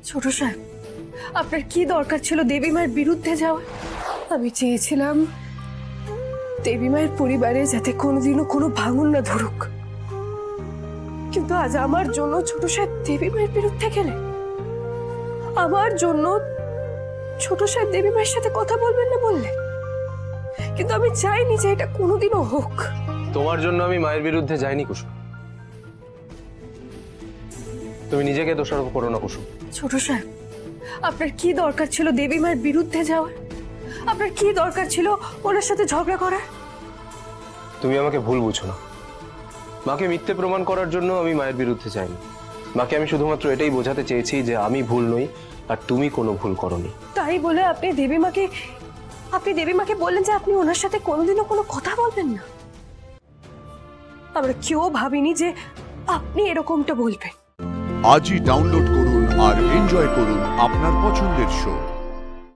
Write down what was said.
ছোট সাহেব, আপনার কি দরকার ছিল দেবী মায়ের বিরুদ্ধে যাওয়ার? আমি চেয়েছিলাম দেবী মায়ের পরিবারে যাতে কোনোদিনও কোনো ভাঙন না ধরুক, কিন্তু আজ আমার জন্য ছোট সাহেব দেবী মায়ের বিরুদ্ধে গেলেন। আমার জন্য ছোট সাহেব দেবী মায়ের সাথে কথা বলবেন না বললেন, কিন্তু আমি চাইনি যে এটা কোনোদিনও হোক। তোমার জন্য আমি মায়ের বিরুদ্ধে যাইনি কুসুম। তুমি নিজেকে দোষারোপ করো না কুসুম। ছোট সাহেব, আপনার কি দরকার ছিল দেবী মায়ের বিরুদ্ধে যাওয়ার? আপনার কি দরকার ছিল ওনার সাথে ঝগড়া করার? তুমি আমাকে ভুল বুঝো না। মাকে মিথ্যে প্রমাণ করার জন্য আমি মায়ের বিরুদ্ধে যাইনি। মাকে আমি শুধুমাত্র এটাই বোঝাতে চেয়েছি যে আমি ভুল নই আর তুমি কোনো ভুল করনি। তাই বলে আপনি দেবী মাকে বললেন যে আপনি ওনার সাথে কোনোদিনও কোনো কথা বলবেন না? আমরা কেউ ভাবিনি যে আপনি এরকমটা বলবেন। আজই ডাউনলোড করুন আর এনজয় করুন আপনার পছন্দের শো।